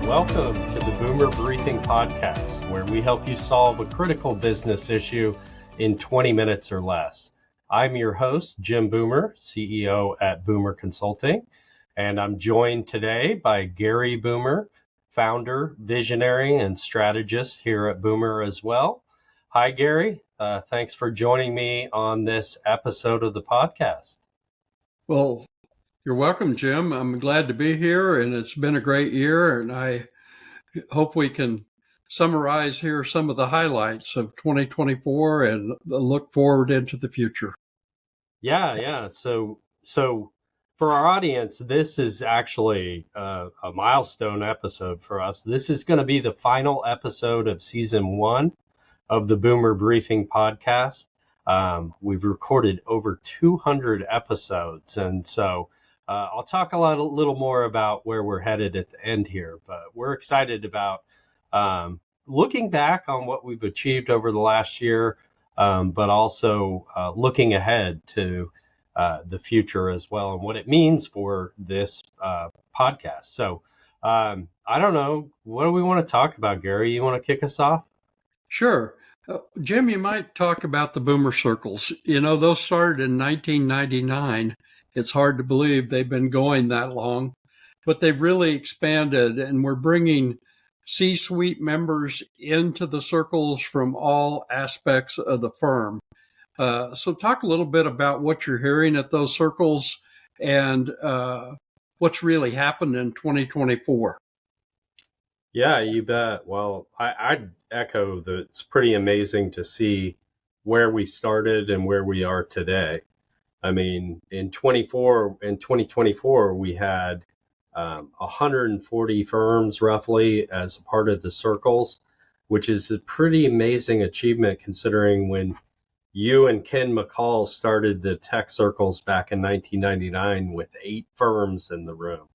Welcome to the Boomer Briefing Podcast, where we help you solve a critical business issue in 20 minutes or less. I'm your host, Jim Boomer, CEO at Boomer Consulting, and I'm joined today by Gary Boomer, founder, visionary, and strategist here at Boomer as well. Hi, Gary. Thanks for joining me on this episode of the podcast. Well, you're welcome, Jim. I'm glad to be here, and it's been a great year, and I hope we can summarize here some of the highlights of 2024 and look forward into the future. Yeah. So for our audience, this is actually a milestone episode for us. This is going to be the final episode of season 1 of the Boomer Briefing Podcast. We've recorded over 200 episodes, and so I'll talk a little more about where we're headed at the end here, but we're excited about looking back on what we've achieved over the last year, but also looking ahead to the future as well and what it means for this podcast. So I don't know, what do we want to talk about, Gary? You want to kick us off? Sure. Jim, you might talk about the Boomer Circles. You know, those started in 1999. It's hard to believe they've been going that long, but they've really expanded, and we're bringing C-suite members into the circles from all aspects of the firm. So talk a little bit about what you're hearing at those circles and what's really happened in 2024. Yeah, you bet. Well, I'd echo that it's pretty amazing to see where we started and where we are today. I mean, in 2024, we had 140 firms roughly as a part of the circles, which is a pretty amazing achievement considering when you and Ken McCall started the tech circles back in 1999 with 8 firms in the room.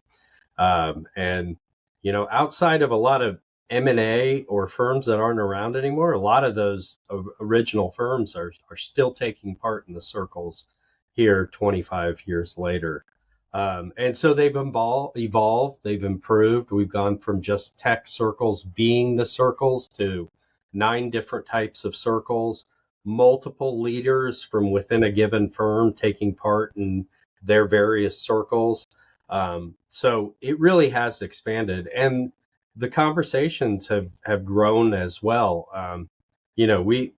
And, you know, outside of a lot of M&A or firms that aren't around anymore, a lot of those original firms are still taking part in the circles here 25 years later. And so they've evolved, they've improved. We've gone from just tech circles being the circles to 9 different types of circles, multiple leaders from within a given firm taking part in their various circles. So it really has expanded, and the conversations have grown as well. You know, we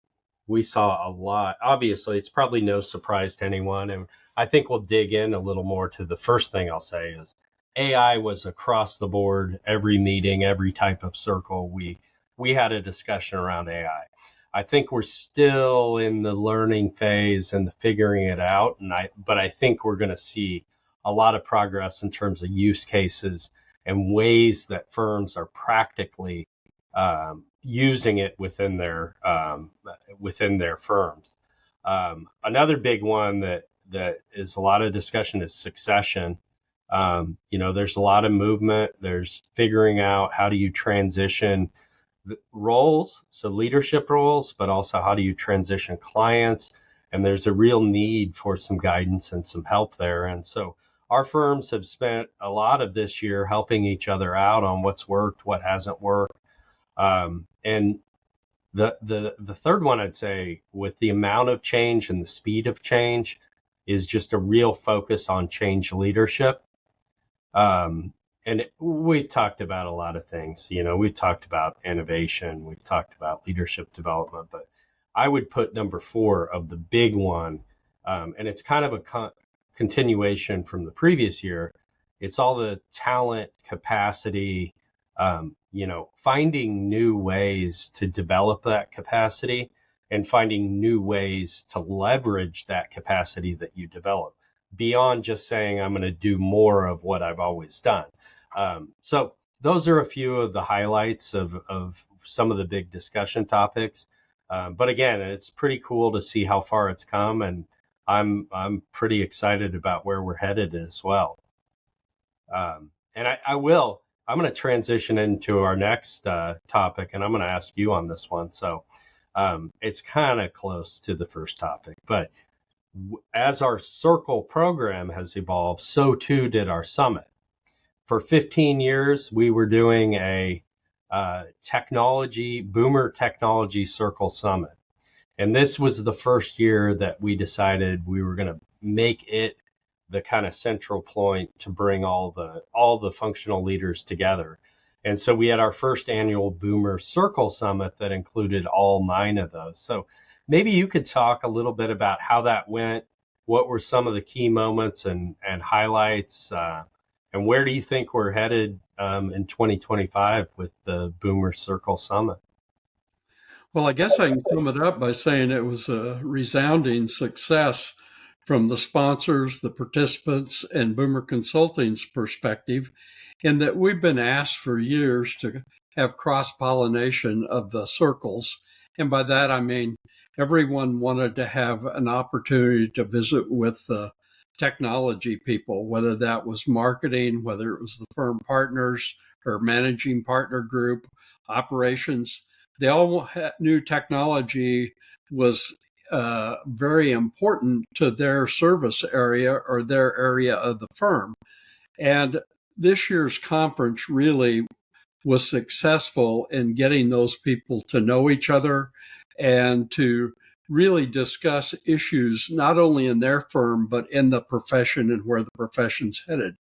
saw a lot. Obviously, it's probably no surprise to anyone, and I think we'll dig in a little more to the first thing I'll say is AI was across the board, every meeting, every type of circle. We had a discussion around AI. I think we're still in the learning phase and the figuring it out, but I think we're going to see a lot of progress in terms of use cases and ways that firms are practically using it within their firms. Another big one that is a lot of discussion is succession. You know, there's a lot of movement. There's figuring out how do you transition roles, so leadership roles, but also how do you transition clients? And there's a real need for some guidance and some help there. And so our firms have spent a lot of this year helping each other out on what's worked, what hasn't worked. And the third one I'd say, with the amount of change and the speed of change, is just a real focus on change leadership. And we talked about a lot of things. You know, we've talked about innovation, we've talked about leadership development, but I would put number 4 of the big one, and it's kind of a continuation from the previous year. It's all the talent capacity, you know, finding new ways to develop that capacity and finding new ways to leverage that capacity that you develop beyond just saying, I'm going to do more of what I've always done. So those are a few of the highlights of some of the big discussion topics. But again, it's pretty cool to see how far it's come, and I'm pretty excited about where we're headed as well. And I'm going to transition into our next topic, and I'm going to ask you on this one. So it's kind of close to the first topic, but as our circle program has evolved, so too did our summit. for 15 years, we were doing a Boomer Technology Circle Summit. And this was the first year that we decided we were going to make it the kind of central point to bring all the functional leaders together. And so we had our first annual Boomer Circle Summit that included all 9 of those. So maybe you could talk a little bit about how that went. What were some of the key moments and highlights? And where do you think we're headed in 2025 with the Boomer Circle Summit? Well, I guess I can sum it up by saying it was a resounding success from the sponsors, the participants, and Boomer Consulting's perspective, in that we've been asked for years to have cross-pollination of the circles. And by that, I mean everyone wanted to have an opportunity to visit with the technology people, whether that was marketing, whether it was the firm partners or managing partner group, operations. They all knew technology was very important to their service area or their area of the firm. And this year's conference really was successful in getting those people to know each other and to really discuss issues not only in their firm, but in the profession and where the profession's headed.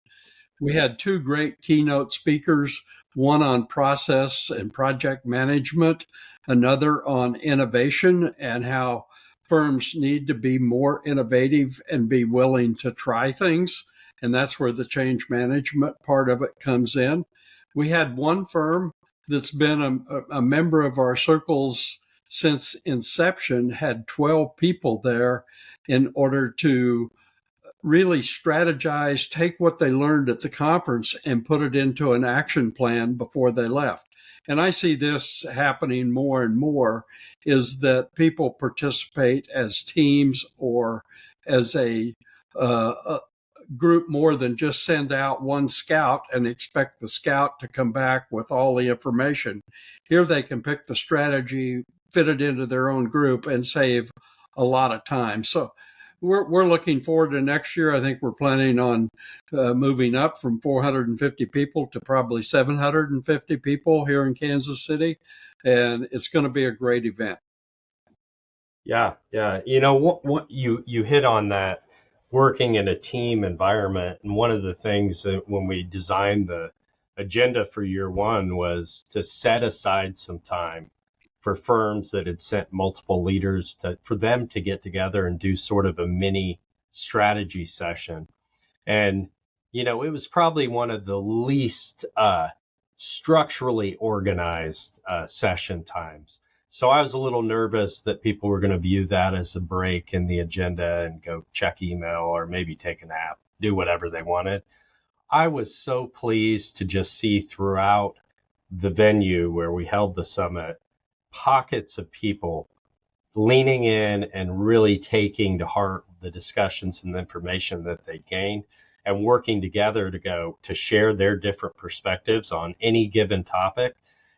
We had 2 great keynote speakers, one on process and project management, another on innovation and how firms need to be more innovative and be willing to try things. And that's where the change management part of it comes in. We had one firm that's been a member of our circles since inception, had 12 people there in order to really strategize, take what they learned at the conference and put it into an action plan before they left. And I see this happening more and more, is that people participate as teams or as a group more than just send out one scout and expect the scout to come back with all the information. Here they can pick the strategy, fit it into their own group, and save a lot of time. So we're looking forward to next year. I think we're planning on moving up from 450 people to probably 750 people here in Kansas City, and it's going to be a great event. Yeah, yeah. What you hit on that, working in a team environment. And one of the things that when we designed the agenda for year one was to set aside some time for firms that had sent multiple leaders for them to get together and do sort of a mini strategy session. And, it was probably one of the least structurally organized session times. So I was a little nervous that people were going to view that as a break in the agenda and go check email or maybe take a nap, do whatever they wanted. I was so pleased to just see throughout the venue where we held the summit, pockets of people leaning in and really taking to heart the discussions and the information that they gained and working together to share their different perspectives on any given topic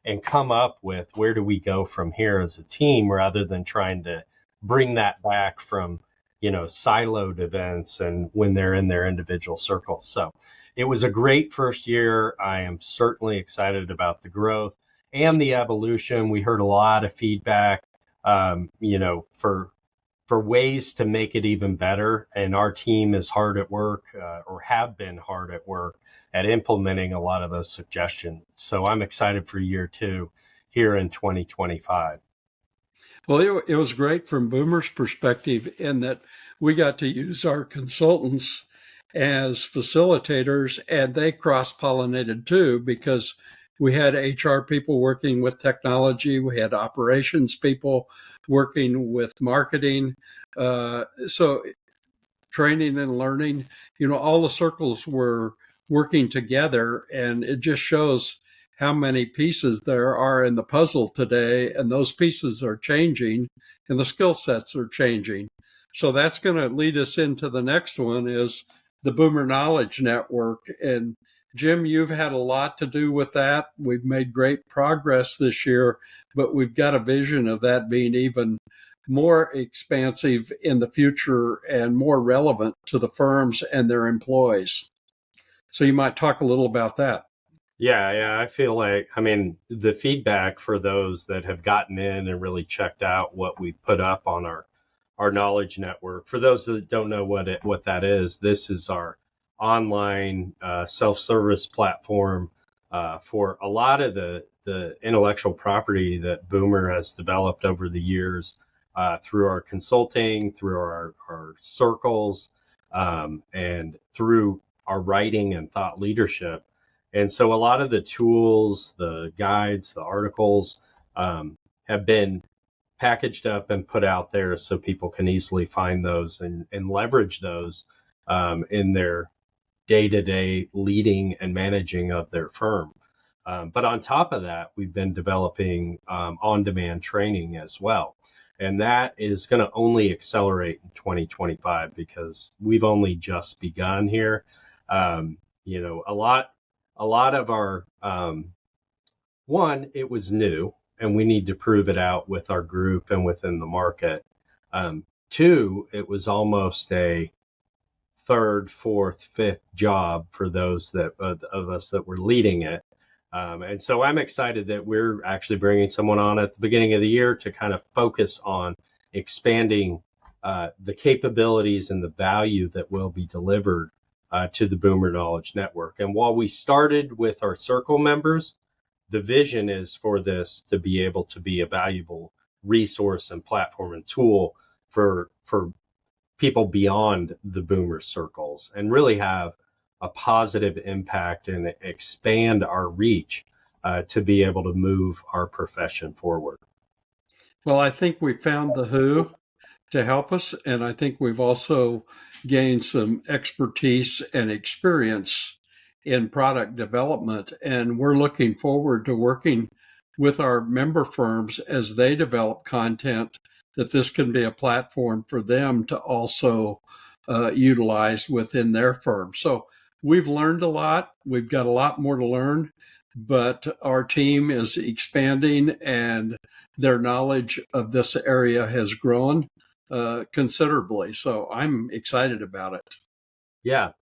and come up with where do we go from here as a team rather than trying to bring that back from, siloed events and when they're in their individual circles. So it was a great first year. I am certainly excited about the growth and the evolution. We heard a lot of feedback, for ways to make it even better. And our team is hard at work, or have been hard at work at implementing a lot of those suggestions. So I'm excited for year 2 here in 2025. Well, it was great from Boomer's perspective in that we got to use our consultants as facilitators, and they cross-pollinated too, because we had HR people working with technology, we had operations people working with marketing. So training and learning, all the circles were working together, and it just shows how many pieces there are in the puzzle today, and those pieces are changing and the skill sets are changing. So that's going to lead us into the next one, is the Boomer Knowledge Network. And Jim, you've had a lot to do with that. We've made great progress this year, but we've got a vision of that being even more expansive in the future and more relevant to the firms and their employees. So you might talk a little about that. Yeah, I feel like, I mean, the feedback for those that have gotten in and really checked out what we put up on our knowledge network. For those that don't know what that is, this is our online self-service platform for a lot of the intellectual property that Boomer has developed over the years through our consulting, through our circles, and through our writing and thought leadership. And so a lot of the tools, the guides, the articles have been packaged up and put out there so people can easily find those and leverage those in their day-to-day leading and managing of their firm. But on top of that, we've been developing on-demand training as well. And that is going to only accelerate in 2025 because we've only just begun here. You know, a lot of our one, it was new, and we need to prove it out with our group and within the market. Two, it was almost a third, fourth, fifth job for those that of us that were leading it. And so I'm excited that we're actually bringing someone on at the beginning of the year to kind of focus on expanding the capabilities and the value that will be delivered to the Boomer Knowledge Network. And while we started with our circle members, the vision is for this to be able to be a valuable resource and platform and tool for people beyond the Boomer circles and really have a positive impact and expand our reach to be able to move our profession forward. Well, I think we found the who to help us, and I think we've also gained some expertise and experience in product development. And we're looking forward to working with our member firms as they develop content that this can be a platform for them to also utilize within their firm. So we've learned a lot. We've got a lot more to learn, but our team is expanding and their knowledge of this area has grown considerably. So I'm excited about it. Yeah,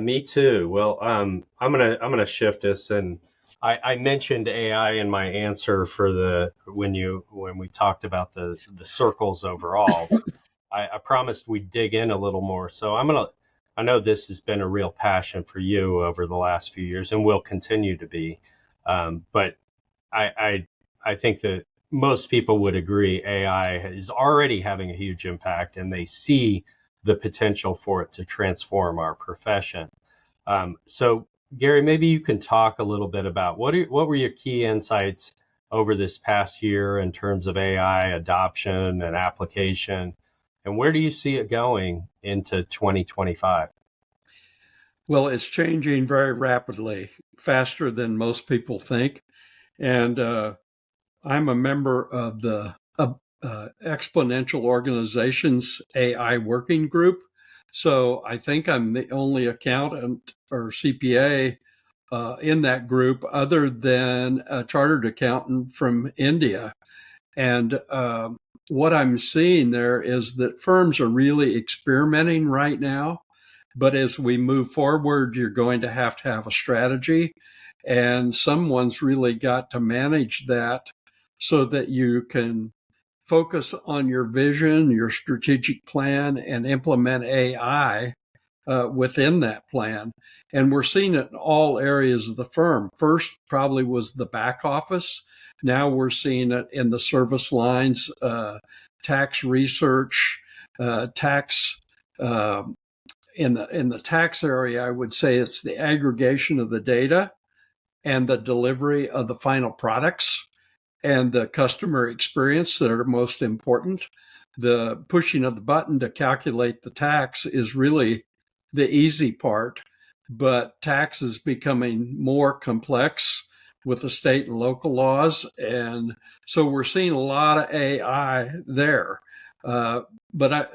me too. Well, I'm gonna shift this, and I mentioned AI in my answer for the when we talked about the circles overall, but I promised we'd dig in a little more. So I know this has been a real passion for you over the last few years, and will continue to be. But I think that most people would agree AI is already having a huge impact, and they see the potential for it to transform our profession. So, Gary, maybe you can talk a little bit about what were your key insights over this past year in terms of AI adoption and application, and where do you see it going into 2025? Well, it's changing very rapidly, faster than most people think. And I'm a member of the Exponential Organizations AI Working Group. So I think I'm the only accountant or CPA in that group other than a chartered accountant from India. And what I'm seeing there is that firms are really experimenting right now. But as we move forward, you're going to have a strategy, and someone's really got to manage that so that you can focus on your vision, your strategic plan, and implement AI within that plan. And we're seeing it in all areas of the firm. First, probably was the back office. Now we're seeing it in the service lines, tax research, tax. In the tax area, I would say it's the aggregation of the data and the delivery of the final products and the customer experience that are most important. The pushing of the button to calculate the tax is really the easy part, but tax is becoming more complex with the state and local laws. And so we're seeing a lot of AI there. But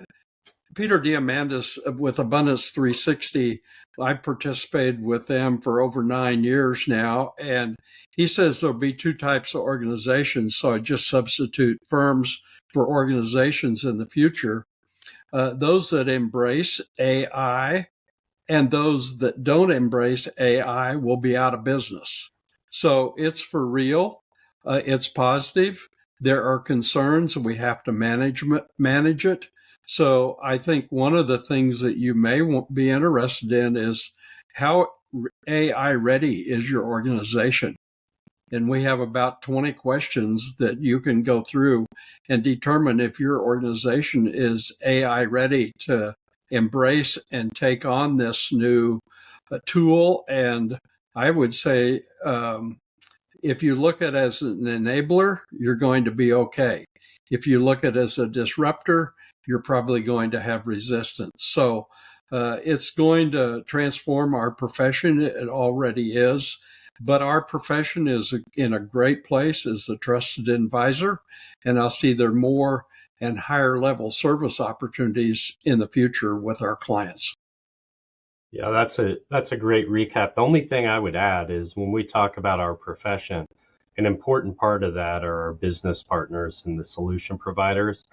Peter Diamandis with Abundance 360, I participated with them for over 9 years now, and he says there'll be two types of organizations. So I just substitute firms for organizations in the future. Those that embrace AI and those that don't embrace AI will be out of business. So it's for real. It's positive. There are concerns, and we have to manage it. So I think one of the things that you may be interested in is how AI ready is your organization? And we have about 20 questions that you can go through and determine if your organization is AI ready to embrace and take on this new tool. And I would say, if you look at it as an enabler, you're going to be okay. If you look at it as a disruptor, you're probably going to have resistance. So it's going to transform our profession. It already is. But our profession is in a great place as a trusted advisor, and I'll see there more and higher level service opportunities in the future with our clients. Yeah, that's a great recap. The only thing I would add is when we talk about our profession, an important part of that are our business partners and the solution providers.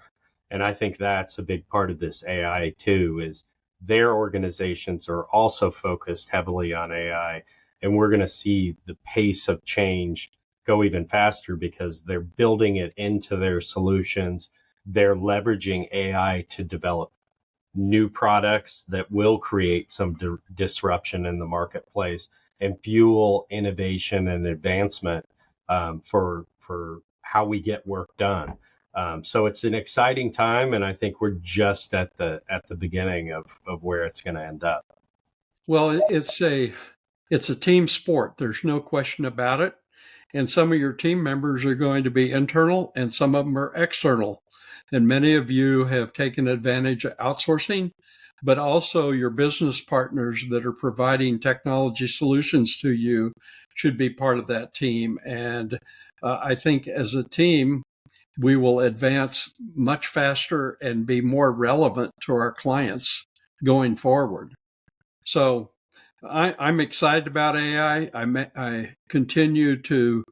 And I think that's a big part of this AI too, is their organizations are also focused heavily on AI. And we're going to see the pace of change go even faster because they're building it into their solutions. They're leveraging AI to develop new products that will create some disruption in the marketplace and fuel innovation and advancement for how we get work done. So it's an exciting time, and I think we're just at the beginning of where it's going to end up. Well, it's a team sport. There's no question about it. And some of your team members are going to be internal and some of them are external. And many of you have taken advantage of outsourcing, but also your business partners that are providing technology solutions to you should be part of that team. And I think as a team, we will advance much faster and be more relevant to our clients going forward. So I'm excited about AI. I continue to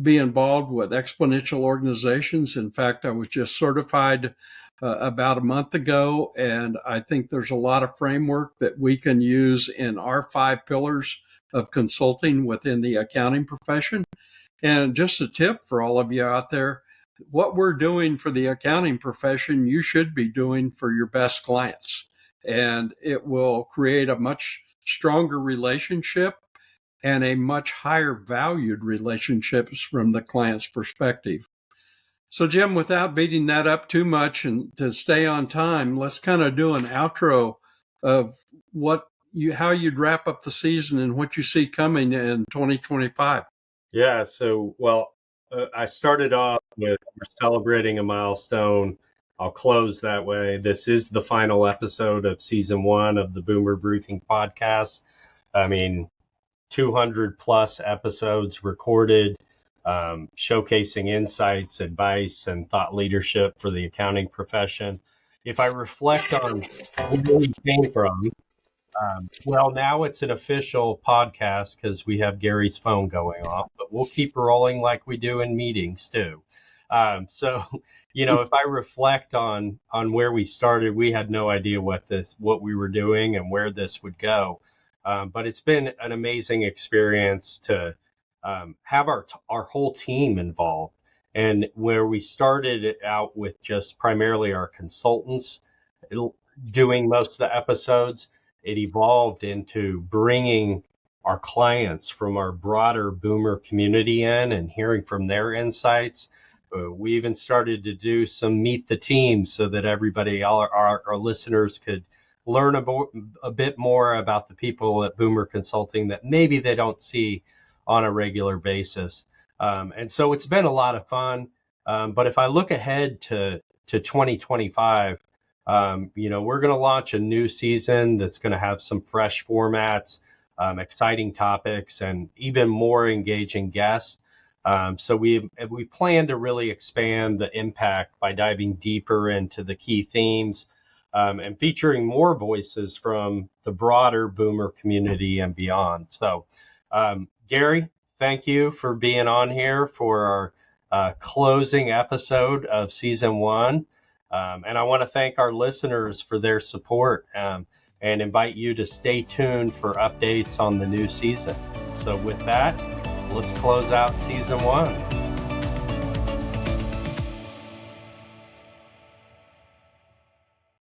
be involved with exponential organizations. In fact, I was just certified about a month ago, and I think there's a lot of framework that we can use in our 5 pillars of consulting within the accounting profession. And just a tip for all of you out there, what we're doing for the accounting profession, you should be doing for your best clients. And it will create a much stronger relationship and a much higher valued relationships from the client's perspective. So, Jim, without beating that up too much and to stay on time, let's kind of do an outro of how you'd wrap up the season and what you see coming in 2025. Yeah. So, well, I started off with we're celebrating a milestone. I'll close that way. This is the final episode of season 1 of the Boomer Briefing podcast. I mean, 200 plus episodes recorded, showcasing insights, advice, and thought leadership for the accounting profession. If I reflect on where we came from, well, now it's an official podcast because we have Gary's phone going off, but we'll keep rolling like we do in meetings too. So, if I reflect on where we started, we had no idea what we were doing and where this would go. But it's been an amazing experience to have our whole team involved. And where we started out with just primarily our consultants doing most of the episodes, it evolved into bringing our clients from our broader Boomer community in and hearing from their insights. We even started to do some meet the team so that everybody, all our listeners, could learn a bit more about the people at Boomer Consulting that maybe they don't see on a regular basis. And so it's been a lot of fun. But if I look ahead to 2025, we're going to launch a new season that's going to have some fresh formats, exciting topics, and even more engaging guests. So we plan to really expand the impact by diving deeper into the key themes and featuring more voices from the broader Boomer community and beyond. So, Gary, thank you for being on here for our closing episode of season 1. And I want to thank our listeners for their support. and invite you to stay tuned for updates on the new season. So with that, let's close out season 1.